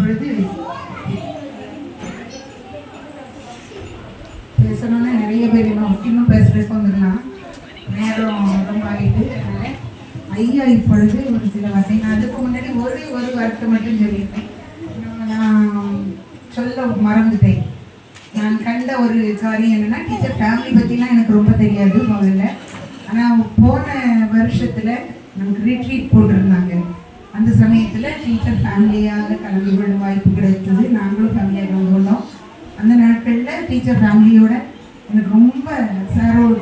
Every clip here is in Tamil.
இப்பொழுது பேசணும்னா நிறைய பேர் இன்னும் பேசுறதுக்கு வந்துடலாம், நேரம் ரொம்ப ஆகிட்டு. அதனால ஐயா இப்பொழுது ஒரு சில வார்த்தை, அதுக்கு முன்னாடி ஒரு வார்த்தை மட்டும் சொல்லியிருக்கேன். நான் சொல்ல மறந்துட்டேன். நான் கண்ட ஒரு காரியம் என்னன்னா, டீச்சர் ஃபேமிலி பற்றிலாம் எனக்கு ரொம்ப தெரியாது முதல்ல. ஆனால் போன வருஷத்தில் நமக்கு ரிட்ரீட் போட்டிருந்தாங்க. அந்த சமயத்தில் டீச்சர் ஃபேமிலியாக கலந்து கொள்ள வாய்ப்பு கிடைத்தது. நாங்களும் ஃபேமிலியாக கலந்து கொண்டோம். அந்த நாட்களில் டீச்சர் ஃபேமிலியோட எனக்கு ரொம்ப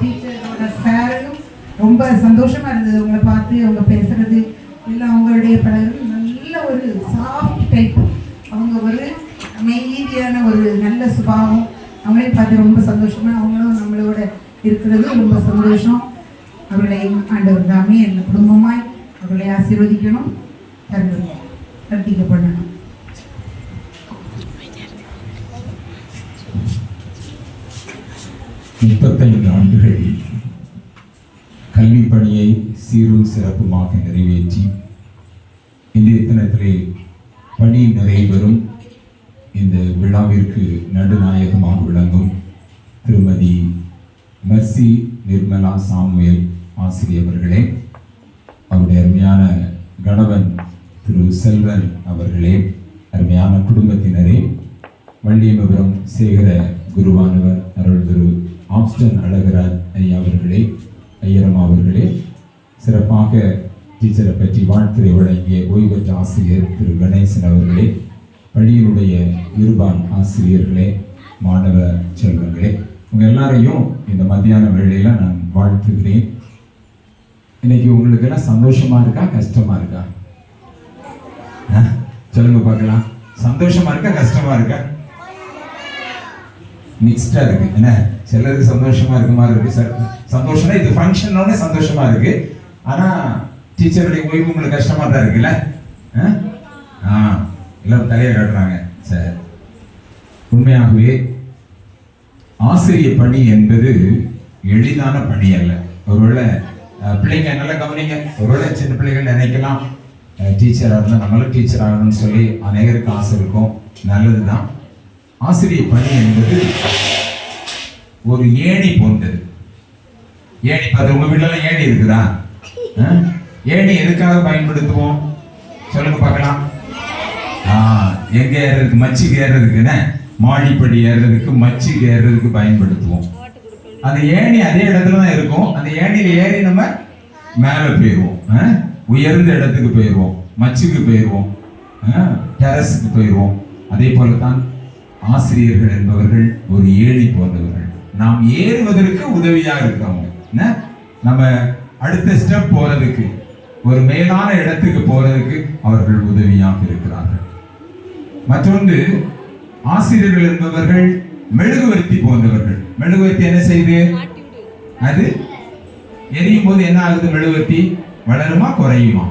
டீச்சரோட சாரும் ரொம்ப சந்தோஷமாக இருந்தது. அவங்கள பார்த்து அவங்க பேசுகிறது இல்லை, அவங்களுடைய பழகிறது நல்ல ஒரு சாஃப்ட் டைப். அவங்க ஒரு அமைதியான ஒரு நல்ல சுபாவம். அவங்களையும் பார்த்து ரொம்ப சந்தோஷமாக, அவங்களும் நம்மளோட இருக்கிறது ரொம்ப சந்தோஷம். அவர்களை ஆண்டவர் தாமே என் குடும்பமாய் அவர்களை ஆசீர்வதிக்கணும், கற்பிக்கப்படணும். 35 ஆண்டுகள் கல்வி பணியை சீரும் சிறப்புமாக நிறைவேற்றி இன்றைய தினத்திலே பணி நிறைவேறும் இந்த விழாவிற்கு நடுநாயகமாக விளங்கும் திருமதி மெர்சி நிர்மலா சாமுவேல் ஆசிரியர்களே, அவருடைய அருமையான கணவன் திரு செல்வன் அவர்களே, அருமையான குடும்பத்தினரே, வள்ளியமபுரம் சேகர குருவானவர் அருள் திரு ஆப்ஸ்டன் அழகராஜ் ஐயா அவர்களே, ஐயரம்மா அவர்களே, சிறப்பாக டீச்சரை பற்றி வாழ்த்துரை வழங்கிய ஓய்வு பெற்ற ஆசிரியர் திரு கணேசன் அவர்களே, பள்ளியினுடைய இருபான் ஆசிரியர்களே, மாணவ செல்வங்களே, உங்கள் எல்லாரையும் இந்த மத்தியான வேளையில நான் வாழ்த்துகிறேன். இன்னைக்கு உங்களுக்கு எல்லாம் சந்தோஷமா இருக்கா, கஷ்டமா இருக்கா? சொல்லுங்க பார்க்கலாம். சந்தோஷமா இருக்கா, கஷ்டமா இருக்கா? மிக்ஸ்டா இருக்கு. என்ன, சிலருக்கு சந்தோஷமா இருக்க மாதிரி இருக்கு. சார் சந்தோஷம்னா இது ஃபங்க்ஷனோட சந்தோஷமா இருக்கு. ஆனா டீச்சருடைய ஓய்வு உங்களுக்கு கஷ்டமா தான் இருக்குல்ல? எல்லாரும் தலையை காட்டுறாங்க. சார் உண்மையாகவே ஆசிரியர் பணி என்பது எளிதான பணி அல்ல. ஒருவேளை பிள்ளைங்க நல்லா கவனிங்க, ஒருவேளை சின்ன பிள்ளைகள் நினைக்கலாம் டீச்சராக இருந்தால் நம்மளும் டீச்சர் ஆகணும்னு சொல்லி அநேகருக்கு ஆசை இருக்கும். நல்லதுதான். ஆசிரியர் பணி என்பது ஒரு ஏணி போன்றது. ஏணி பார்த்து உங்க வீட்டுல ஏணி இருக்குதா? ஏணி எதுக்காக பயன்படுத்துவோம் சொல்லுங்க பார்க்கலாம். எங்க ஏறதுக்கு, மச்சுக்கு ஏறதுக்குன்னு, மாடிப்படி ஏறதுக்கு, மச்சுக்கு ஏறதுக்கு பயன்படுத்துவோம். அந்த ஏணி அதே இடத்துல தான் இருக்கும். அந்த ஏணியில ஏறி நம்ம மேல போயிடுவோம், உயர்ந்த இடத்துக்கு போயிடுவோம், மச்சுக்கு போயிடுவோம், டெரஸுக்கு போயிடுவோம். அதே போலதான் ஆசிரியர்கள் என்பவர்கள் ஒரு ஏணி போன்றவர்கள். நாம் ஏறுவதற்கு உதவியா இருக்கிறவங்க. நம்ம அடுத்த ஸ்டெப் போறதுக்கு, ஒரு மேலான இடத்துக்கு போறதுக்கு அவர்கள் உதவியாக இருக்கிறார்கள். மற்றொன்று, ஆசிரியர்கள் என்பவர்கள் மெழுகுவர்த்தி போன்றவர்கள். மெழுகுவர்த்தி என்ன செய்யுது? அது எரியும் போது என்ன ஆகுது? மெழுகுவர்த்தி வளருமா, குறையுமா?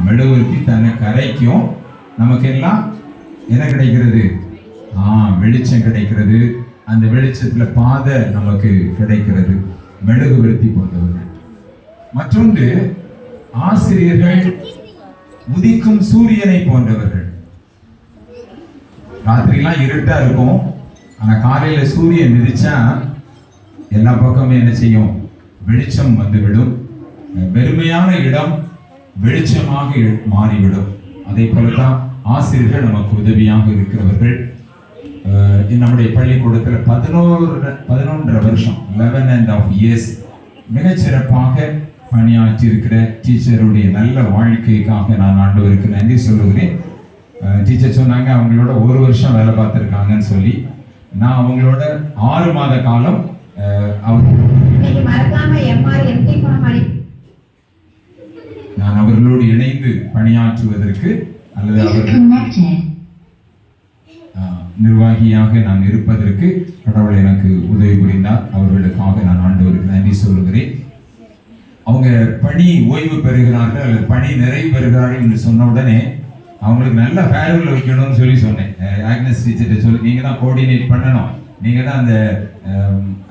மெழுகுவர்த்தி தன்னை கரைக்கும். நமக்கு எல்லாம் என்ன கிடைக்கிறது? வெளிச்சம் கிடைக்கிறது. அந்த வெளிச்சத்துல பாதை நமக்கு கிடைக்கிறது. மெழுகுவர்த்தி போன்றவர்கள். மற்றொன்று, ஆசிரியர்கள் உதிக்கும் சூரியனை போன்றவர்கள். ராத்திரிலாம் இருட்டா இருக்கும், ஆனா காலையில சூரியன் மிதிச்சா எல்லா பக்கமும் என்ன செய்யும்? வெளிச்சம் வந்துவிடும். வெறுமையான இடம் வெளிச்சமாக மாறிவிடும். அதே போலதான் ஆசிரியர்கள் நமக்கு உதவியாக இருக்கிறவர்கள். நம்முடைய பள்ளிக்கூடத்துல 11 வருஷம் 11.5 years மிகச்சிறப்பாக பணியாற்றி இருக்கிற டீச்சருடைய நல்ல வாழ்க்கைக்காக நான் ஆண்டவருக்கு நன்றி சொல்லுகிறேன். டீச்சர் சொன்னாங்க அவங்களோட 1 வருஷம் வேலை பார்த்துருக்காங்கன்னு சொல்லி. நான் அவங்களோட 6 மாத காலம் நான் அவர்களோடு இணைந்து பணியாற்றுவதற்கு அல்லது அவர்கள் நிர்வாகியாக நான் இருப்பதற்கு கடவுள் எனக்கு உதவி புரிந்தார். அவர்களுக்காக நான் ஆண்டவருக்கு நன்றி சொல்லுகிறேன். அவங்க பணி ஓய்வு பெறுகிறார்கள் அல்லது பணி நிறைவு பெறுகிறார்கள் என்று சொன்ன உடனே அவங்களுக்கு நல்ல ஃபேர்வெல் வைக்கணும்னு சொல்லி சொன்னேன். ஆக்னஸ் டீச்சர்கிட்ட சொல்லி, நீங்க தான் கோஆர்டினேட் பண்ணணும், நீங்க தான்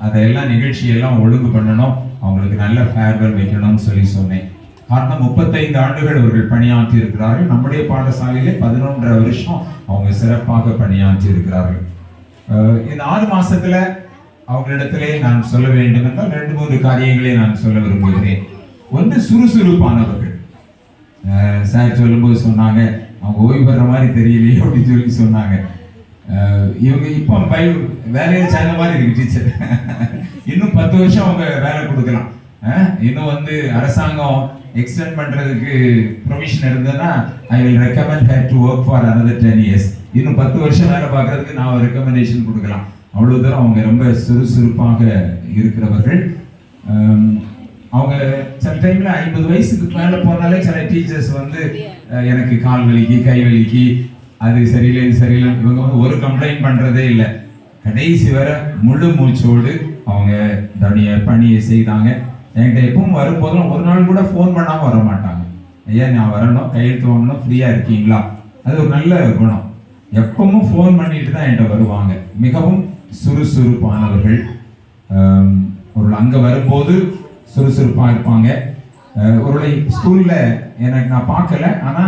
அந்த எல்லா நிகழ்ச்சியெல்லாம் ஒழுங்கு பண்ணணும், அவங்களுக்கு நல்ல ஃபேர்வெல் வைக்கணும்னு சொல்லி சொன்னேன். காரணம் 35 ஆண்டுகள் அவர்கள் பணியாற்றி இருக்கிறார்கள். நம்முடைய பாடசாலையிலே 11.5 வருஷம் அவங்க சிறப்பாக பணியாற்றி இருக்கிறார்கள். இந்த 6 மாசத்துல அவங்களிடத்திலே நான் சொல்ல வேண்டும் என்றால் 2-3 காரியங்களை நான் சொல்ல விரும்புகிறேன். ஒன்று, சுறுசுறுப்பானவர்கள். சார் சொல்லும்போது சொன்னாங்க, அவங்க ஓய்வு பெற மாதிரி தெரியலையே அப்படின்னு சொல்லி சொன்னாங்க. இவங்க இப்போ வேலையை சேர்ந்த மாதிரி இருக்கு டீச்சர். இன்னும் 10 வருஷம் அவங்க வேலை கொடுக்கலாம். இன்னும் அரசாங்கம் எக்ஸ்டெண்ட் பண்றதுக்கு ப்ரொவிஷன் இருந்ததுன்னா I will recommend her to work for another 10 years. இன்னும் 10 வருஷம் வேலை பார்க்கறதுக்கு நான் ரெக்கமெண்டேஷன் கொடுக்கலாம். அவ்வளவு தூரம் அவங்க ரொம்ப சுறுசுறுப்பாக இருக்கிறவர்கள். அவங்க சில டைம்ல 50 வயசுக்கு மேல போனாலே சில டீச்சர்ஸ் எனக்கு கால் வலிக்கு, கை வலிக்கு, அது சரியில்லை, இது சரியில்லை, இவங்க ஒரு கம்ப்ளைண்ட் பண்றதே இல்லை. கடைசி வர முழு மூச்சோடு அவங்க தனிய பணியை செய்தாங்க. என்கிட்ட எப்பவும் வரும்போதும் ஒரு நாள் கூட ஃபோன் பண்ணாம வர மாட்டாங்க. ஐயா நான் வரணும், கையெழுத்து வாங்கணும், ஃப்ரீயா இருக்கீங்களா? அது ஒரு நல்ல குணம். எப்பவும் ஃபோன் பண்ணிட்டு தான் என்கிட்ட வருவாங்க. மிகவும் சுறுசுறுப்பானவர்கள். ஒரு அங்க வரும்போது சுறுசுறுப்பா இருப்பாங்க. ஒரு ஸ்கூல்ல எனக்கு நான் பார்க்கல, ஆனா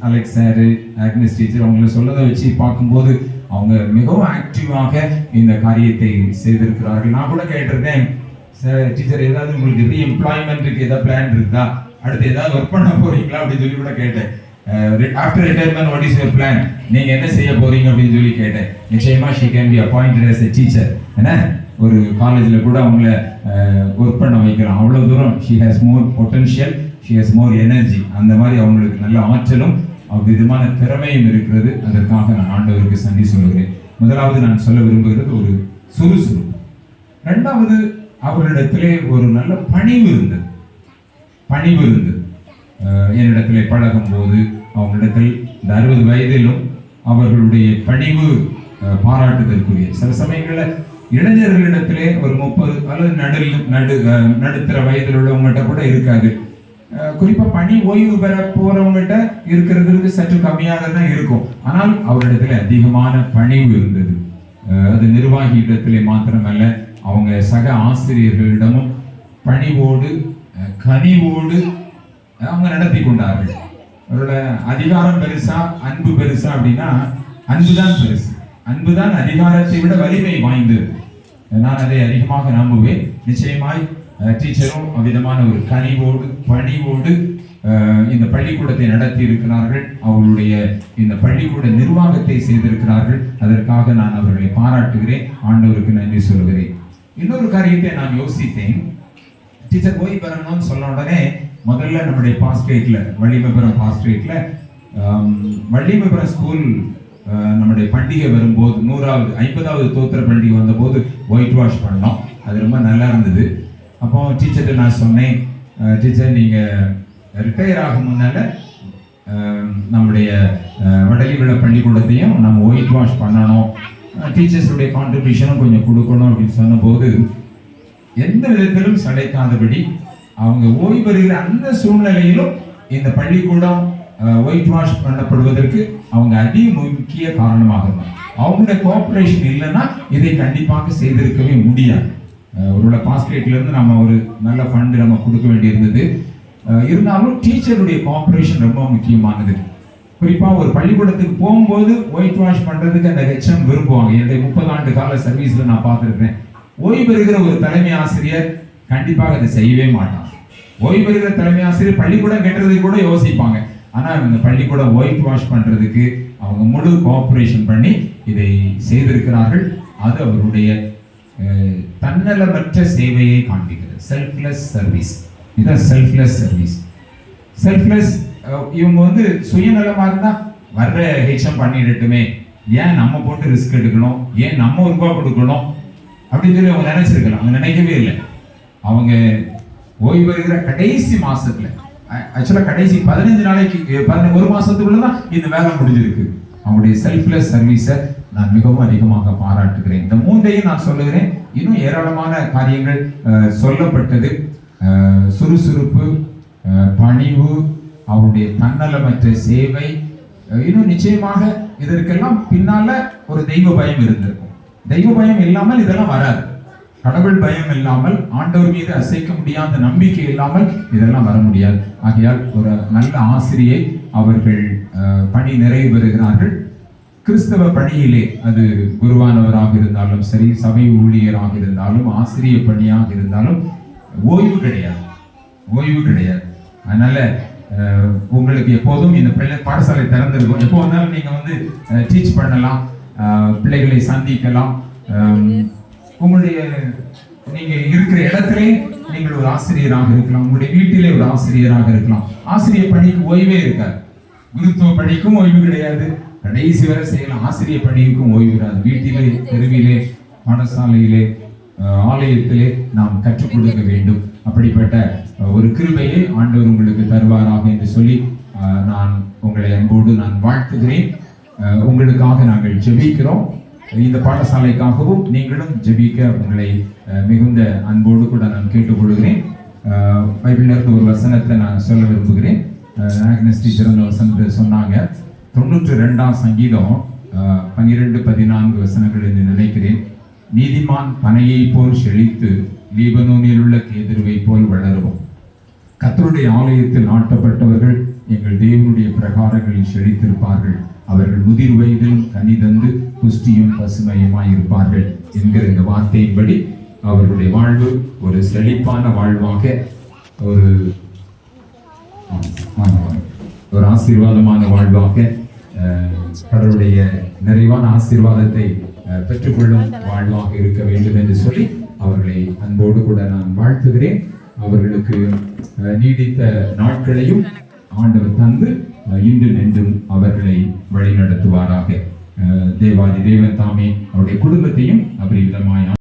அலெக்ஸ் சார், ஆக்னஸ் டீச்சர் அவங்கள சொல்லதை வச்சு பார்க்கும்போது அவங்க மிகவும் ஆக்டிவாக இந்த காரியத்தை செய்திருக்கிறார்கள். நான் கூட கேட்டிருந்தேன், சார் டீச்சர் ஏதாவது உங்களுக்கு ரீஎம்ப்ளாய்மெண்ட்டுக்கு ஏதாவது பிளான் இருக்கா, அடுத்து ஏதாவது ஒர்க் பண்ண போறீங்களா அப்படின்னு சொல்லி கூட கேட்டேன். After retirement what is your plan, நீங்க என்ன செய்ய போறீங்க அப்படின்னு சொல்லி கேட்டேன். நிச்சயமா she can be appointed as a teacher. என்ன ஒரு காலேஜ்ல கூட அவங்கள ஒர்க் பண்ண வைக்கலாம். அவ்வளவு தூரம் she has more potential, she has more energy. அந்த மாதிரி அவங்களுக்கு நல்ல ஆற்றலும் விதமான திறமையும் இருக்கிறது. அதற்காக நான் ஆண்டவருக்கு நன்றி சொல்லுகிறேன். முதலாவது நான் சொல்ல விரும்புகிறது ஒரு சுறுசுறுப்பு. இரண்டாவது, அவர்களிடத்திலே ஒரு நல்ல பணிவு இருந்தது. என்னிடத்திலே பழகும் போது அவங்களிடத்தில் இந்த 60 வயதிலும் அவர்களுடைய பணிவு பாராட்டுதற்குரிய. சில சமயங்களில் இளைஞர்களிடத்திலே ஒரு 30 அல்லது நடுத்தர வயதில் உள்ளவங்ககிட்ட கூட இருக்காது. குறிப்பா பணி ஓய்வு பெற போறவங்ககிட்ட இருக்கிறதுக்கு சற்று கம்மியாக தான் இருக்கும். ஆனால் அவரிடத்துல அதிகமான பணிவு இருந்தது. அது நிர்வாகி இடத்திலே மாத்திரமல்ல, அவங்க சக ஆசிரியர்களிடமும் பணிவோடு கனிவோடு அவங்க நடத்தி கொண்டார்கள். அவரோட அதிகாரம் பெருசா, அன்பு பெருசா அப்படின்னா அன்புதான் பெருசு. அன்புதான் அதிகாரத்தை விட வலிமை வாய்ந்தது. நான் அதை அதிகமாக நம்புவேன். நிச்சயமாய் டீச்சரும் அவ்விதமான ஒரு கனிவோடு பணிவோடு இந்த பள்ளிக்கூடத்தை நடத்தி இருக்கிறார்கள். அவர்களுடைய இந்த பள்ளிக்கூட நிர்வாகத்தை செய்திருக்கிறார்கள். அதற்காக நான் அவர்களை பாராட்டுகிறேன், ஆண்டவருக்கு நன்றி சொல்கிறேன். இன்னொரு காரியத்தை நான் யோசித்தேன். டீச்சர் ஓய்வு பெறணும்னு சொன்ன உடனே முதல்ல நம்முடைய பாஸ்டரேட்ல, வள்ளிமபுரம் பாஸ்டரேட்ல வள்ளிமபுரம் ஸ்கூல் நம்முடைய பண்டிகை வரும்போது 50வது தோத்திர பண்டிகை வந்தபோது ஒயிட் வாஷ் பண்ணோம். அது ரொம்ப நல்லா இருந்தது. அப்போ டீச்சர்கிட்ட நான் சொன்னேன், டீச்சர் நீங்கள் ரிட்டையர் ஆகும் முன்னால நம்முடைய வடலிவிழ பள்ளிக்கூடத்தையும் நம்ம ஒயிட் வாஷ் பண்ணணும், டீச்சர்ஸுடைய கான்ட்ரிபியூஷனும் கொஞ்சம் கொடுக்கணும் அப்படின்னு சொன்னபோது எந்த விதத்திலும் சளைக்காதபடி அவங்க ஓய்வு பெறுகிற அந்த சூழ்நிலையிலும் இந்த பள்ளிக்கூடம் ஒயிட் வாஷ் பண்ணப்படுவதற்கு அவங்க முக்கிய காரணமாக இருந்தாங்க. அவங்களுடைய கோஆபரேஷன் இல்லைன்னா இதை கண்டிப்பாக செய்திருக்கவே முடியாது. ஒரு பாஸ்டரேட்ல இருந்து நம்ம ஒரு நல்ல ஃபண்ட் நம்ம கொடுக்க வேண்டியிருந்தது. இருந்தாலும் டீச்சருடைய கோஆபரேஷன் ரொம்ப முக்கியமானது. குறிப்பா ஒரு பள்ளிக்கூடத்துக்கு போகும்போது ஒயிட் வாஷ் பண்றதுக்கு அந்த ஹெச்எம் விரும்புவாங்க. என்னுடைய 30 ஆண்டு கால சர்வீஸ்ல நான் பார்த்துருக்கேன். ஓய்வு பெறுகிற ஒரு தலைமை ஆசிரியர் கண்டிப்பாக அதை செய்யவே மாட்டாங்க. ஓய்வு பெறுகிற தலைமை ஆசிரியர் பள்ளிக்கூடம் கட்டுறதுக்கு கூட யோசிப்பாங்க. ஆனா இந்த பள்ளிக்கூடம் ஒயிட் வாஷ் பண்றதுக்கு அவங்க முழு கோஆபரேஷன் பண்ணி இதை செய்திருக்கிறார்கள். அது அவருடைய தன்னலமற்ற சேவையை காண்பிக்கிறது. Selfless service. இதுதான் செல்ஃப்லெஸ் சர்வீஸ். செல்ஃப்லெஸ். இவங்க சுயநலமா இருந்தா வர்ற ஹெச்எம் பண்ணிடட்டுமே, ஏன் நம்ம போட்டு ரிஸ்க் எடுக்கணும், ஏன் நம்ம ரூபா கொடுக்கணும் அப்படின்னு சொல்லி அவங்க நினைச்சிருக்கலாம். அவங்க நினைக்கவே இல்லை. அவங்க ஓய்வு பெறுகிற கடைசி மாசத்துல, ஆக்சுவலா கடைசி 15 நாளைக்கு 1 மாசத்துக்குள்ளதான் இந்த வேலை முடிஞ்சிருக்கு. அவங்களுடைய செல்ஃப்லெஸ் சர்வீஸை நான் மிகவும் அதிகமாக பாராட்டுகிறேன். இந்த 3ஐயும் நான் சொல்லுகிறேன். இன்னும் ஏராளமான காரியங்கள் சொல்லப்பட்டது. சுறுசுறுப்பு, பணிவு, அவருடைய தன்னலமற்ற சேவை, இன்னும் நிச்சயமாக இதற்கெல்லாம் பின்னால ஒரு தெய்வ பயம் இருந்திருக்கும். தெய்வ பயம் இல்லாமல் இதெல்லாம் வராது. கடவுள் பயம் இல்லாமல், ஆண்டவர் மீது அசைக்க முடியாத நம்பிக்கை இல்லாமல் இதெல்லாம் வர முடியாது. ஆகையால் ஒரு நல்ல ஆசிரியை அவர்கள் பணி நிறைவு பெறுகிறார்கள். கிறிஸ்தவ பணியிலே அது குருவானவராக இருந்தாலும் சரி, சபை ஊழியராக இருந்தாலும், ஆசிரிய பணியாக இருந்தாலும் ஓய்வு கிடையாது, ஓய்வு கிடையாது. அதனால உங்களுக்கு எப்போதும் இந்த பாடசாலை திறந்திருக்கும். எப்போ வந்தாலும் நீங்க வந்து டீச் பண்ணலாம், பிள்ளைகளை சந்திக்கலாம். உங்களுடைய நீங்க இருக்கிற இடத்திலே நீங்கள் ஒரு ஆசிரியராக இருக்கலாம், உங்களுடைய வீட்டிலே ஒரு ஆசிரியராக இருக்கலாம். ஆசிரியர் பணிக்கு ஓய்வே இருக்காது. குருத்துவ பணிக்கும் ஓய்வு கிடையாது, கடைசி வரை செய்யலாம். ஆசிரியர் பணிக்கும் ஓய்வு கிடையாது. வீட்டிலே, தெருவிலே, பாடசாலையிலே, ஆலயத்திலே நாம் கற்றுக் கொடுக்க வேண்டும். அப்படிப்பட்ட ஒரு கிருபையை ஆண்டவர் உங்களுக்கு தருவாராக என்று சொல்லி நான் உங்களை அன்போடு நான் வாழ்த்துகிறேன். உங்களுக்காக நாங்கள் ஜெபிக்கிறோம். இந்த பாடசாலைக்காகவும் நீங்களும் ஜெபிக்க உங்களை மிகுந்த அன்போடு கூட நான் கேட்டுக்கொள்கிறேன். பைபிள்ல இருந்து ஒரு வசனத்தை நான் சொல்ல விரும்புகிறேன். ஆக்னஸ் டீச்சர் அந்த வசனத்தை சொன்னாங்க. 92ஆம் சங்கீதம் 12-14 வசனங்கள் என்று நினைக்கிறேன். நீதிமான் பனையை போல் செழித்து லீபனோனில் உள்ள கேதுருவை போல் வளருவோம். கர்த்தருடைய ஆலயத்தில் நாட்டப்பட்டவர்கள் எங்கள் தேவனுடைய பிரகாரங்களில் செழித்திருப்பார்கள். அவர்கள் முதிர் வயதிலும் கனி தந்து புஷ்டியும் பசுமையுமாய் இருப்பார்கள் என்கிற இந்த வார்த்தையின்படி அவர்களுடைய வாழ்வு ஒரு செழிப்பான வாழ்வாக, ஒரு ஆசீர்வாதமான வாழ்வாக, கடவுளுடைய நிறைவான ஆசீர்வாதத்தை பெற்றுக்கொள்ளும் வாழ்வாக இருக்க வேண்டும் என்று சொல்லி அவர்களை அன்போடு கூட நான் வாழ்த்துகிறேன். அவர்களுக்கு நீடித்த நாட்களையும் ஆண்டவர் தந்து இன்றும் என்றும் அவர்களை வழிநடத்துவாராக. தேவாதி தேவன் தாமே அவருடைய குடும்பத்தையும் அபரிவிதமாய்